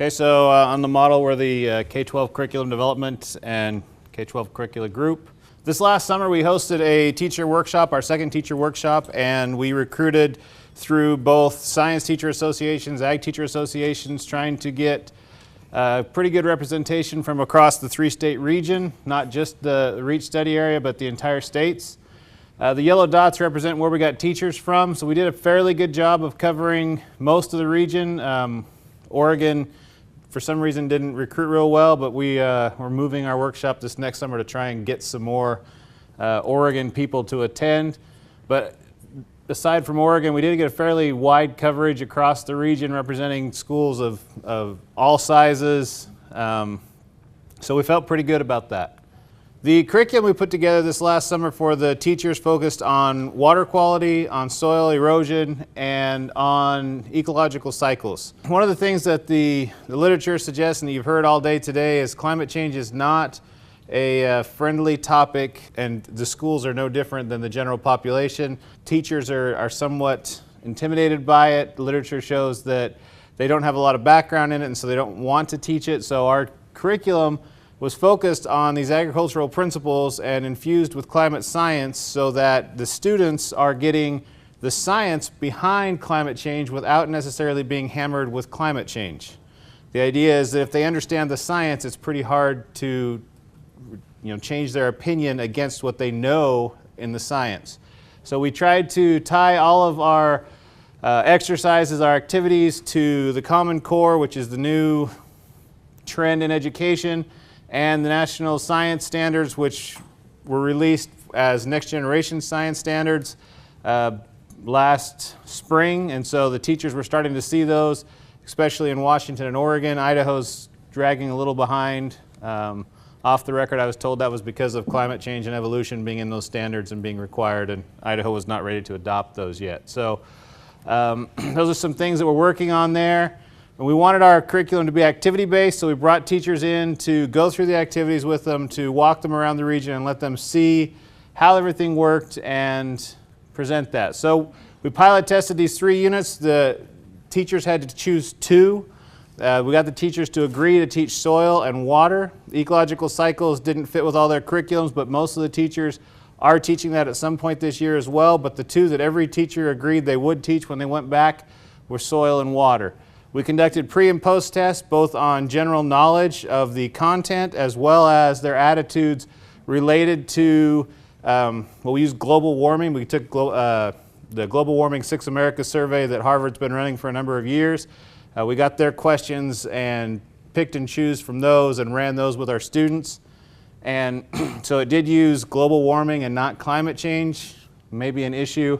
Okay, so on the model we're the K-12 curriculum development and K-12 curricula group. This last summer we hosted a teacher workshop, our second teacher workshop, and we recruited through both science teacher associations, ag teacher associations, trying to get pretty good representation from across the three-state region, not just the REACCH study area, but the entire states. The yellow dots represent where we got teachers from, so we did a fairly good job of covering most of the region. Oregon, for some reason, didn't recruit real well, but we're moving our workshop this next summer to try and get some more Oregon people to attend. But aside from Oregon, we did get a fairly wide coverage across the region representing schools of all sizes, so we felt pretty good about that. The curriculum we put together this last summer for the teachers focused on water quality, on soil erosion, and on ecological cycles. One of the things that the literature suggests and that you've heard all day today is climate change is not a friendly topic, and the schools are no different than the general population. Teachers are somewhat intimidated by it. The literature shows that they don't have a lot of background in it, and so they don't want to teach it. So our curriculum was focused on these agricultural principles and infused with climate science so that the students are getting the science behind climate change without necessarily being hammered with climate change. The idea is that if they understand the science, it's pretty hard to change their opinion against what they know in the science. So we tried to tie all of our exercises, our activities to the Common Core, which is the new trend in education, and the National Science Standards, which were released as Next Generation Science Standards last spring. And so the teachers were starting to see those, especially in Washington and Oregon. Idaho's dragging a little behind. Off the record, I was told that was because of climate change and evolution being in those standards and being required, and Idaho was not ready to adopt those yet. So those are some things that we're working on there. And we wanted our curriculum to be activity-based, so we brought teachers in to go through the activities with them, to walk them around the region and let them see how everything worked and present that. So we pilot tested these 3 units. The teachers had to choose 2. We got the teachers to agree to teach soil and water. The ecological cycles didn't fit with all their curriculums, but most of the teachers are teaching that at some point this year as well. But the 2 that every teacher agreed they would teach when they went back were soil and water. We conducted pre and post tests both on general knowledge of the content as well as their attitudes related to, we used global warming. We took the Global Warming 6 America survey that Harvard's been running for a number of years. We got their questions and picked and chose from those and ran those with our students. And so it did use global warming and not climate change, maybe an issue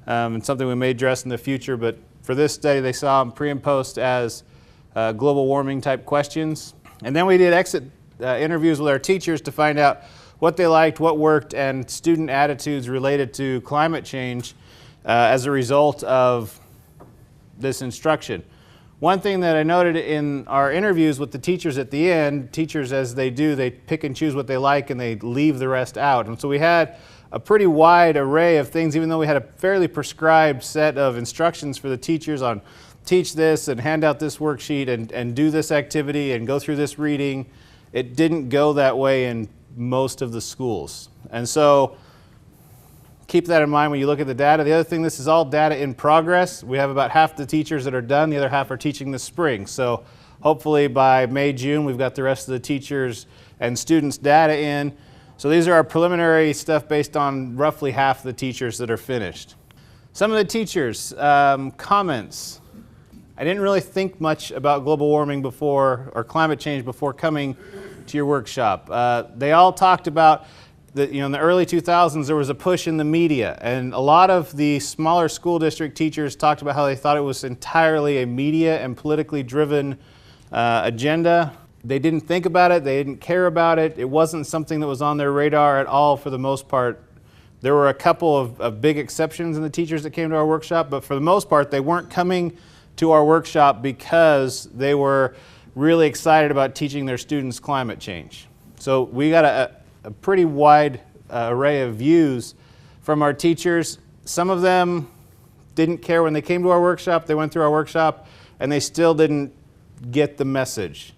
and something we may address in the future, but for this study they saw them pre and post as global warming type questions. And then we did exit interviews with our teachers to find out what they liked, what worked, and student attitudes related to climate change as a result of this instruction. One thing that I noted in our interviews with the teachers at the end, teachers as they do, they pick and choose what they like and they leave the rest out. And so we had a pretty wide array of things, even though we had a fairly prescribed set of instructions for the teachers on teach this and hand out this worksheet and do this activity and go through this reading. It didn't go that way in most of the schools. And so keep that in mind when you look at the data. The other thing, this is all data in progress. We have about half the teachers that are done, the other half are teaching this spring. So hopefully by May, June, we've got the rest of the teachers and students data in. So these are our preliminary stuff based on roughly half the teachers that are finished. Some of the teachers, comments. I didn't really think much about global warming before, or climate change before coming to your workshop. They all talked about that, in the early 2000s there was a push in the media, and a lot of the smaller school district teachers talked about how they thought it was entirely a media and politically driven agenda. They didn't think about it, they didn't care about it, it wasn't something that was on their radar at all for the most part. There were a couple of big exceptions in the teachers that came to our workshop, but for the most part they weren't coming to our workshop because they were really excited about teaching their students climate change. So we got a pretty wide array of views from our teachers. Some of them didn't care when they came to our workshop, they went through our workshop, and they still didn't get the message.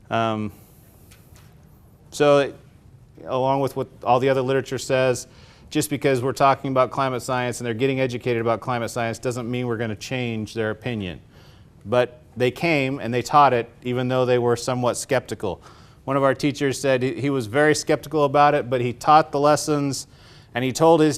So along with what all the other literature says, just because we're talking about climate science and they're getting educated about climate science doesn't mean we're going to change their opinion. But they came and they taught it even though they were somewhat skeptical. One of our teachers said he was very skeptical about it, but he taught the lessons and he told his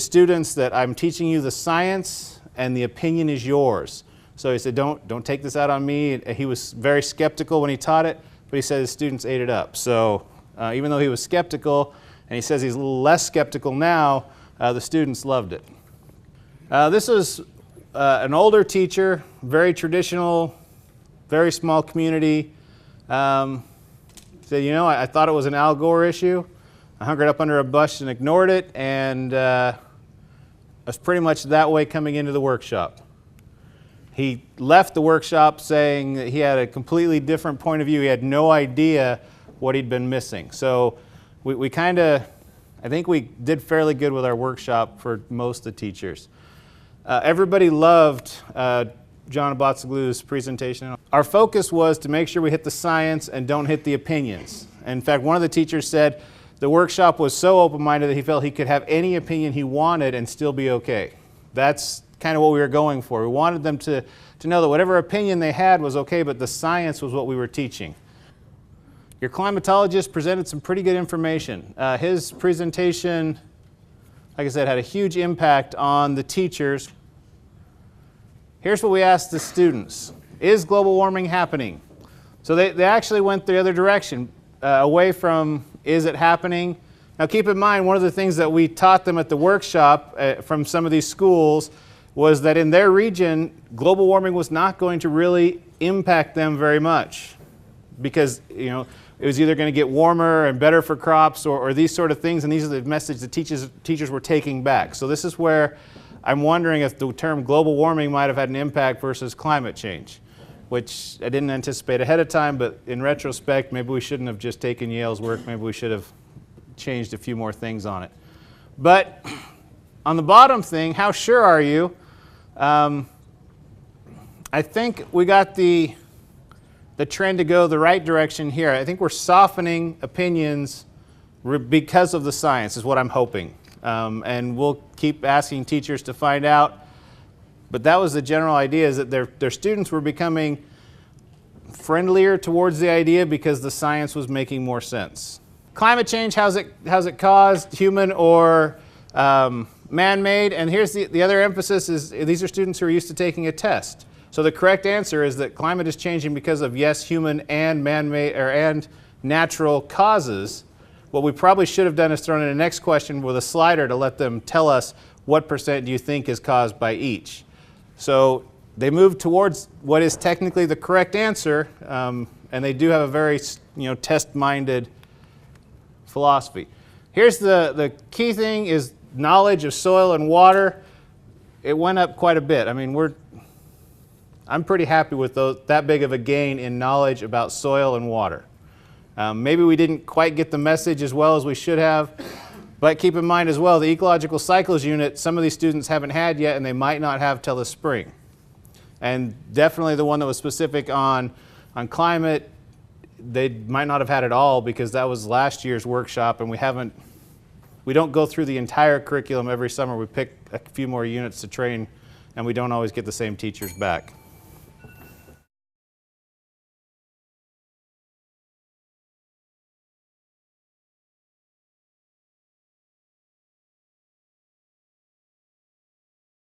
students that I'm teaching you the science and the opinion is yours. So he said, don't take this out on me. He was very skeptical when he taught it, but he said his students ate it up. So even though he was skeptical, and he says he's a little less skeptical now, the students loved it. This is an older teacher, very traditional, very small community. Said, you know, I thought it was an Al Gore issue. I hung it up under a bush and ignored it, and I was pretty much that way coming into the workshop. He left the workshop saying that he had a completely different point of view. He had no idea what he'd been missing. So we kind of, I think we did fairly good with our workshop for most of the teachers. Everybody loved John Abotsoglu's presentation. Our focus was to make sure we hit the science and don't hit the opinions. In fact, one of the teachers said the workshop was so open-minded that he felt he could have any opinion he wanted and still be okay. That's kind of what we were going for. We wanted them to know that whatever opinion they had was okay, but the science was what we were teaching. Your climatologist presented some pretty good information. His presentation, like I said, had a huge impact on the teachers. Here's what we asked the students. Is global warming happening? So they actually went the other direction, away from is it happening? Now keep in mind, one of the things that we taught them at the workshop from some of these schools was that in their region, global warming was not going to really impact them very much because, you know, it was either going to get warmer and better for crops or these sort of things, and these are the messages the teachers were taking back. So this is where I'm wondering if the term global warming might have had an impact versus climate change, which I didn't anticipate ahead of time, but in retrospect, maybe we shouldn't have just taken Yale's work. Maybe we should have changed a few more things on it. But on the bottom thing, how sure are you? I think we got the trend to go the right direction here. I think we're softening opinions because of the science is what I'm hoping. And we'll keep asking teachers to find out. But that was the general idea, is that their students were becoming friendlier towards the idea because the science was making more sense. Climate change, how's it caused, human or man-made? And here's the other emphasis is these are students who are used to taking a test. So the correct answer is that climate is changing because of, yes, human and man-made and natural causes. What we probably should have done is thrown in a next question with a slider to let them tell us what percent do you think is caused by each. So they moved towards what is technically the correct answer, and they do have a very, test-minded philosophy. Here's the key thing is knowledge of soil and water. It went up quite a bit. I mean, I'm pretty happy with that big of a gain in knowledge about soil and water. Maybe we didn't quite get the message as well as we should have, but keep in mind as well, the ecological cycles unit, some of these students haven't had yet and they might not have till the spring. And definitely the one that was specific on climate, they might not have had it all because that was last year's workshop and we don't go through the entire curriculum every summer. We pick a few more units to train and we don't always get the same teachers back.